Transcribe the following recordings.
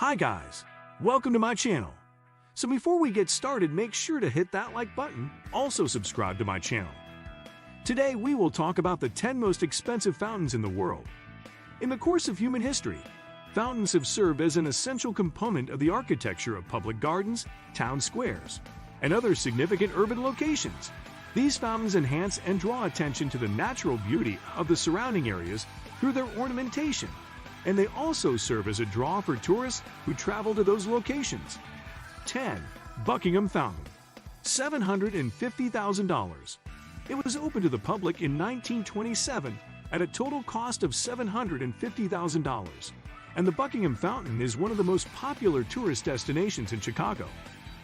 Hi guys, welcome to my channel. So before we get started, make sure to hit that like button, also subscribe to my channel. Today we will talk about the 10 most expensive fountains in the world. In the course of human history, fountains have served as an essential component of the architecture of public gardens, town squares, and other significant urban locations. These fountains enhance and draw attention to the natural beauty of the surrounding areas through their ornamentation, and they also serve as a draw for tourists who travel to those locations. 10. Buckingham Fountain. $750,000. It was opened to the public in 1927 at a total cost of $750,000, and the Buckingham Fountain is one of the most popular tourist destinations in Chicago,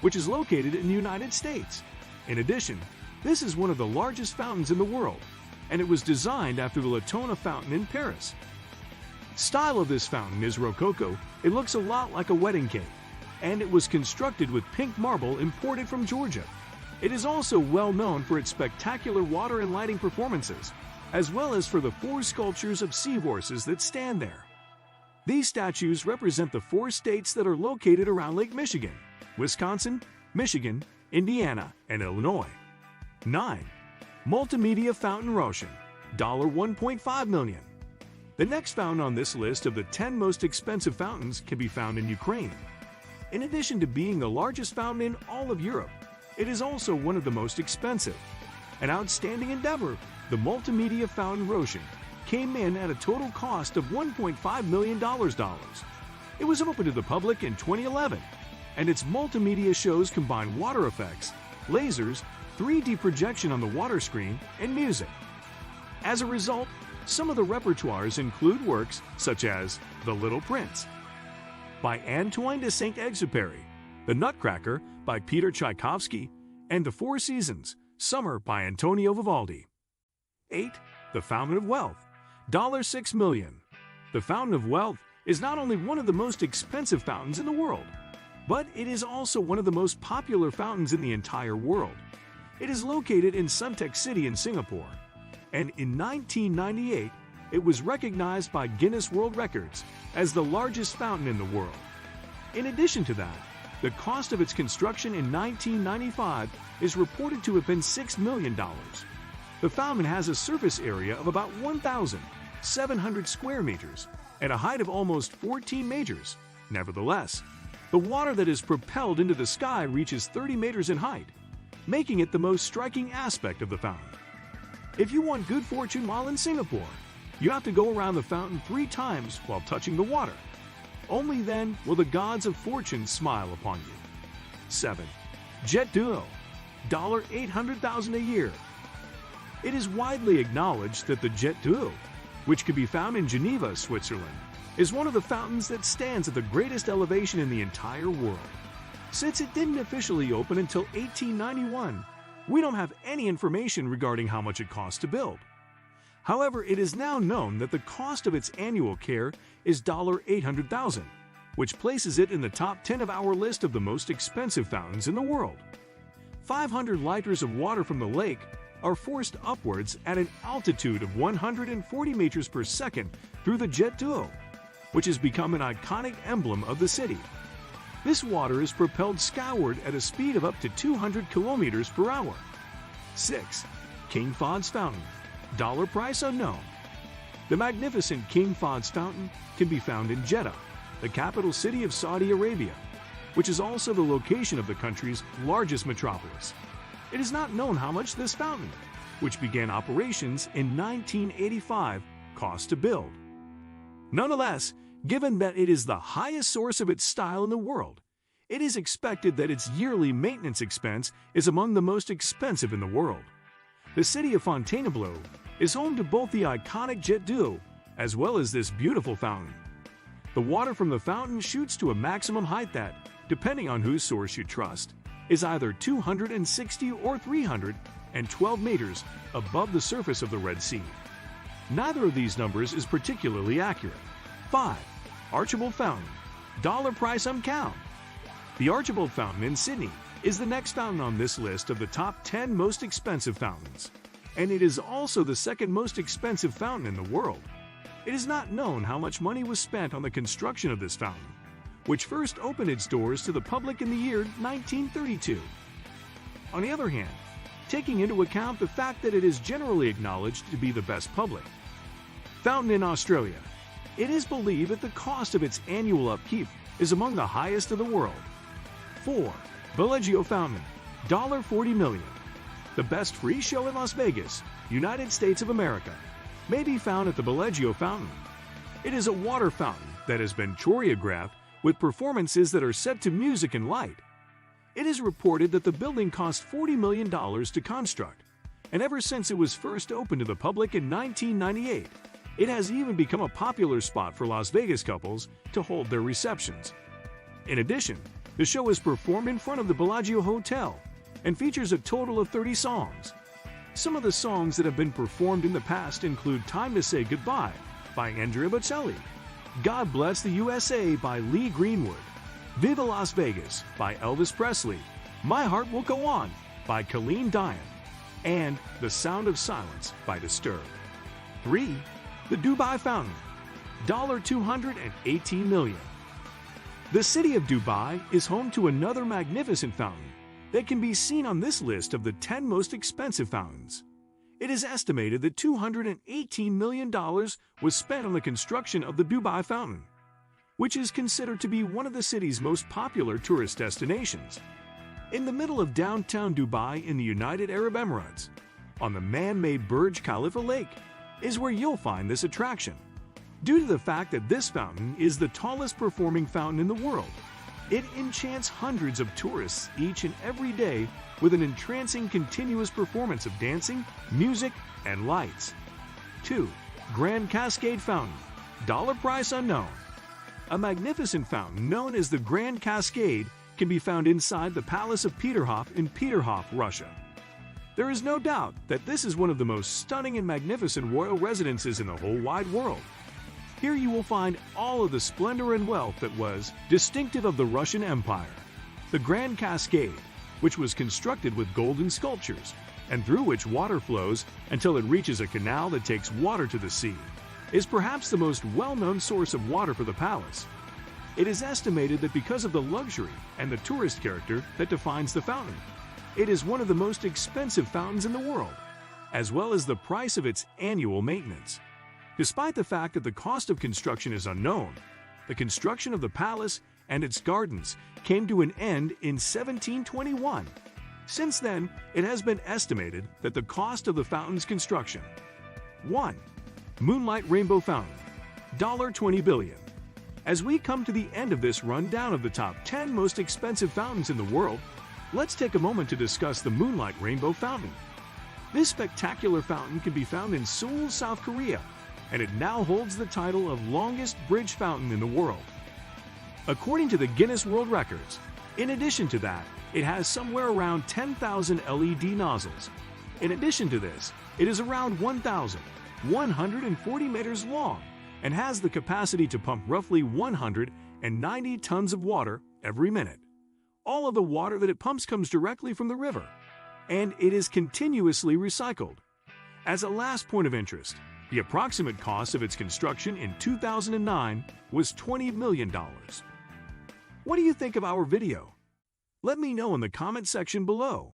which is located in the United States. In addition, this is one of the largest fountains in the world, and it was designed after the Latona Fountain in Paris. Style of this fountain is Rococo. It looks a lot like a wedding cake, and it was constructed with pink marble imported from Georgia. It is also well known for its spectacular water and lighting performances, as well as for the 4 sculptures of seahorses that stand there. These statues represent the 4 states that are located around Lake Michigan: Wisconsin, Michigan, Indiana, and Illinois. 9. Multimedia Fountain Roshan. $1.5 million. The next fountain on this list of the 10 most expensive fountains can be found in Ukraine. In addition to being the largest fountain in all of Europe, it is also one of the most expensive. An outstanding endeavor, the Multimedia Fountain Roshan came in at a total cost of $1.5 million. It was opened to the public in 2011, and its multimedia shows combine water effects, lasers, 3D projection on the water screen, and music. As a result, some of the repertoires include works such as The Little Prince by Antoine de Saint-Exupéry, The Nutcracker by Peter Tchaikovsky, and The Four Seasons, Summer by Antonio Vivaldi. 8. The Fountain of Wealth. $6 million. The Fountain of Wealth is not only one of the most expensive fountains in the world, but it is also one of the most popular fountains in the entire world. It is located in Suntec City in Singapore, and in 1998, it was recognized by Guinness World Records as the largest fountain in the world. In addition to that, the cost of its construction in 1995 is reported to have been $6 million. The fountain has a surface area of about 1,700 square meters and a height of almost 14 meters. Nevertheless, the water that is propelled into the sky reaches 30 meters in height, making it the most striking aspect of the fountain. If you want good fortune while in Singapore, you have to go around the fountain 3 times while touching the water. Only then will the gods of fortune smile upon you. 7. Jet Duo. $800,000 a year. It is widely acknowledged that the Jet Duo, which can be found in Geneva, Switzerland, is one of the fountains that stands at the greatest elevation in the entire world. Since it didn't officially open until 1891, we don't have any information regarding how much it costs to build. However, it is now known that the cost of its annual care is $800,000, which places it in the top 10 of our list of the most expensive fountains in the world. 500 liters of water from the lake are forced upwards at an altitude of 140 meters per second through the Jet Duo, which has become an iconic emblem of the city. This water is propelled skyward at a speed of up to 200 kilometers per hour. 6. King Fahd's Fountain. Price unknown. The magnificent King Fahd's Fountain can be found in Jeddah, the capital city of Saudi Arabia, which is also the location of the country's largest metropolis. It is not known how much this fountain, which began operations in 1985, cost to build. Nonetheless, given that it is the highest source of its style in the world, it is expected that its yearly maintenance expense is among the most expensive in the world. The city of Fontainebleau is home to both the iconic Jet Duo as well as this beautiful fountain. The water from the fountain shoots to a maximum height that, depending on whose source you trust, is either 260 or 312 meters above the surface of the Red Sea. Neither of these numbers is particularly accurate. 5. Archibald Fountain. Price unknown. The Archibald Fountain in Sydney is the next fountain on this list of the top 10 most expensive fountains, and it is also the second most expensive fountain in the world. It is not known how much money was spent on the construction of this fountain, which first opened its doors to the public in the year 1932. On the other hand, taking into account the fact that it is generally acknowledged to be the best public fountain in Australia, it is believed that the cost of its annual upkeep is among the highest of the world. 4. Bellagio Fountain, $40 million. The best free show in Las Vegas, United States of America, may be found at the Bellagio Fountain. It is a water fountain that has been choreographed with performances that are set to music and light. It is reported that the building cost $40 million to construct, and ever since it was first opened to the public in 1998, it has even become a popular spot for Las Vegas couples to hold their receptions. In addition, the show is performed in front of the Bellagio Hotel and features a total of 30 songs. Some of the songs that have been performed in the past include Time to Say Goodbye by Andrea Bocelli, God Bless the USA by Lee Greenwood, Viva Las Vegas by Elvis Presley, My Heart Will Go On by Colleen Dion, and The Sound of Silence by Disturbed. 3. The Dubai Fountain, $218 million. The city of Dubai is home to another magnificent fountain that can be seen on this list of the 10 most expensive fountains. It is estimated that $218 million was spent on the construction of the Dubai Fountain, which is considered to be one of the city's most popular tourist destinations. In the middle of downtown Dubai in the United Arab Emirates, on the man-made Burj Khalifa Lake, is where you'll find this attraction. Due to the fact that this fountain is the tallest performing fountain in the world, it enchants hundreds of tourists each and every day with an entrancing continuous performance of dancing, music, and lights. 2. Grand Cascade Fountain, dollar price unknown. A magnificent fountain known as the Grand Cascade can be found inside the Palace of Peterhof in Peterhof, Russia. There is no doubt that this is one of the most stunning and magnificent royal residences in the whole wide world. Here you will find all of the splendor and wealth that was distinctive of the Russian Empire. The Grand Cascade, which was constructed with golden sculptures and through which water flows until it reaches a canal that takes water to the sea, is perhaps the most well-known source of water for the palace. It is estimated that because of the luxury and the tourist character that defines the fountain, it is one of the most expensive fountains in the world, as well as the price of its annual maintenance. Despite the fact that the cost of construction is unknown, the construction of the palace and its gardens came to an end in 1721. Since then, it has been estimated that the cost of the fountain's construction. 1. Moonlight Rainbow Fountain, $20 billion. As we come to the end of this rundown of the top 10 most expensive fountains in the world, let's take a moment to discuss the Moonlight Rainbow Fountain. This spectacular fountain can be found in Seoul, South Korea, and it now holds the title of longest bridge fountain in the world. According to the Guinness World Records, in addition to that, it has somewhere around 10,000 LED nozzles. In addition to this, it is around 1,140 meters long and has the capacity to pump roughly 190 tons of water every minute. All of the water that it pumps comes directly from the river, and it is continuously recycled. As a last point of interest, the approximate cost of its construction in 2009 was $20 million. What do you think of our video? Let me know in the comment section below.